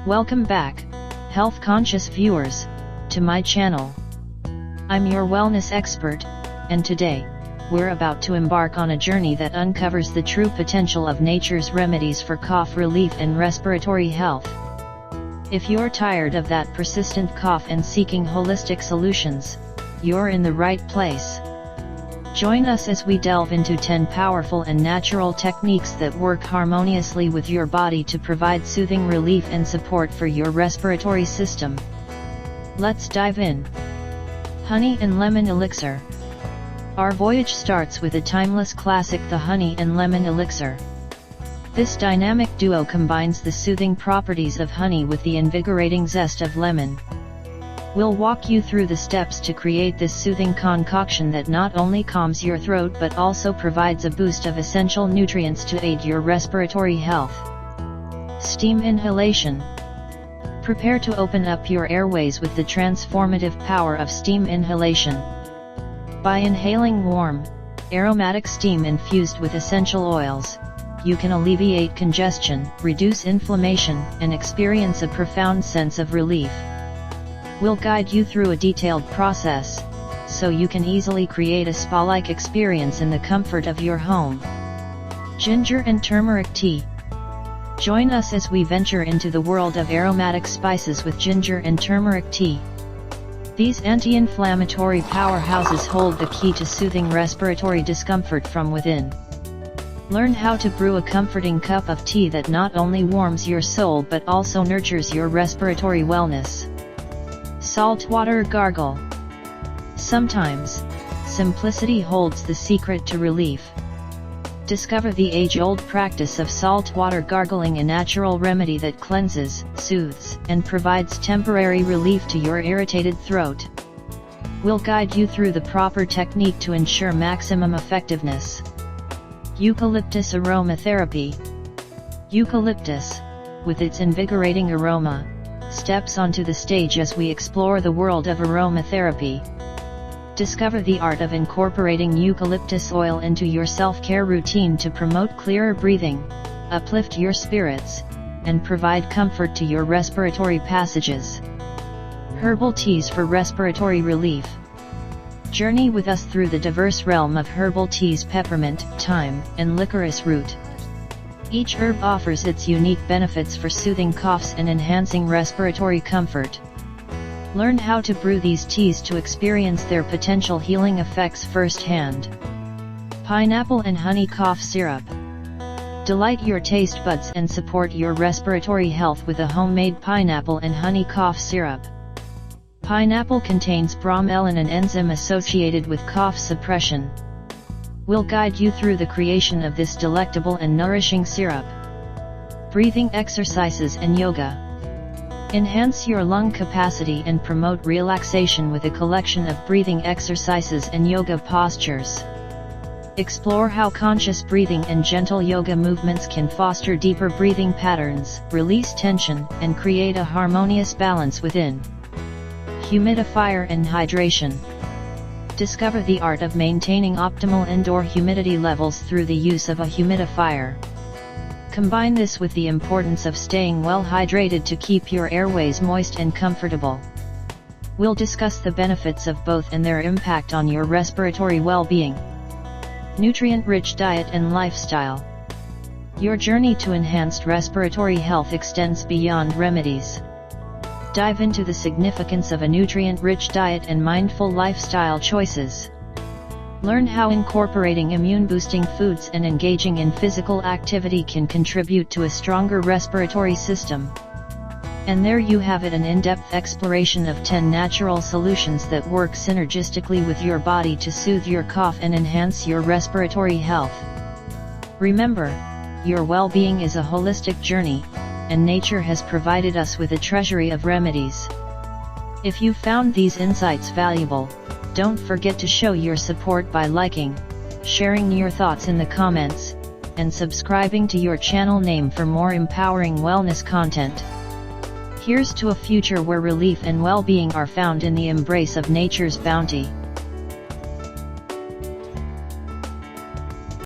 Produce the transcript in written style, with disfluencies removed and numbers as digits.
Welcome back, health-conscious viewers, to my channel. I'm your wellness expert, and today, we're about to embark on a journey that uncovers the true potential of nature's remedies for cough relief and respiratory health. If you're tired of that persistent cough and seeking holistic solutions, you're in the right place. Join us as we delve into 10 powerful and natural techniques that work harmoniously with your body to provide soothing relief and support for your respiratory system. Let's dive in. Honey and Lemon Elixir. Our voyage starts with a timeless classic, the Honey and Lemon Elixir. This dynamic duo combines the soothing properties of honey with the invigorating zest of lemon. We'll walk you through the steps to create this soothing concoction that not only calms your throat but also provides a boost of essential nutrients to aid your respiratory health. Steam inhalation. Prepare to open up your airways with the transformative power of steam inhalation. By inhaling warm, aromatic steam infused with essential oils, you can alleviate congestion, reduce inflammation, and experience a profound sense of relief. We'll guide you through a detailed process, so you can easily create a spa-like experience in the comfort of your home. Ginger and turmeric tea. Join us as we venture into the world of aromatic spices with ginger and turmeric tea. These anti-inflammatory powerhouses hold the key to soothing respiratory discomfort from within. Learn how to brew a comforting cup of tea that not only warms your soul but also nurtures your respiratory wellness. Saltwater gargle. Sometimes, simplicity holds the secret to relief. Discover the age-old practice of saltwater gargling, a natural remedy that cleanses, soothes, and provides temporary relief to your irritated throat. We'll guide you through the proper technique to ensure maximum effectiveness. Eucalyptus aromatherapy. Eucalyptus, with its invigorating aroma, steps onto the stage as we explore the world of aromatherapy. Discover the art of incorporating eucalyptus oil into your self-care routine to promote clearer breathing, uplift your spirits, and provide comfort to your respiratory passages. Herbal teas for respiratory relief. Journey with us through the diverse realm of herbal teas: peppermint, thyme, and licorice root. Each herb offers its unique benefits for soothing coughs and enhancing respiratory comfort. Learn how to brew these teas to experience their potential healing effects firsthand. Pineapple and honey cough syrup. Delight your taste buds and support your respiratory health with a homemade pineapple and honey cough syrup. Pineapple contains bromelain, an enzyme associated with cough suppression. We'll guide you through the creation of this delectable and nourishing syrup. Breathing exercises and yoga. Enhance your lung capacity and promote relaxation with a collection of breathing exercises and yoga postures. Explore how conscious breathing and gentle yoga movements can foster deeper breathing patterns, release tension, and create a harmonious balance within. Humidifier and hydration. Discover the art of maintaining optimal indoor humidity levels through the use of a humidifier. Combine this with the importance of staying well hydrated to keep your airways moist and comfortable. We'll discuss the benefits of both and their impact on your respiratory well-being. Nutrient-rich diet and lifestyle. Your journey to enhanced respiratory health extends beyond remedies. Dive into the significance of a nutrient-rich diet and mindful lifestyle choices. Learn how incorporating immune-boosting foods and engaging in physical activity can contribute to a stronger respiratory system. And there you have it, an in-depth exploration of 10 natural solutions that work synergistically with your body to soothe your cough and enhance your respiratory health. Remember, your well-being is a holistic journey, and nature has provided us with a treasury of remedies. If you found these insights valuable, don't forget to show your support by liking, sharing your thoughts in the comments, and subscribing to your channel name for more empowering wellness content. Here's to a future where relief and well-being are found in the embrace of nature's bounty.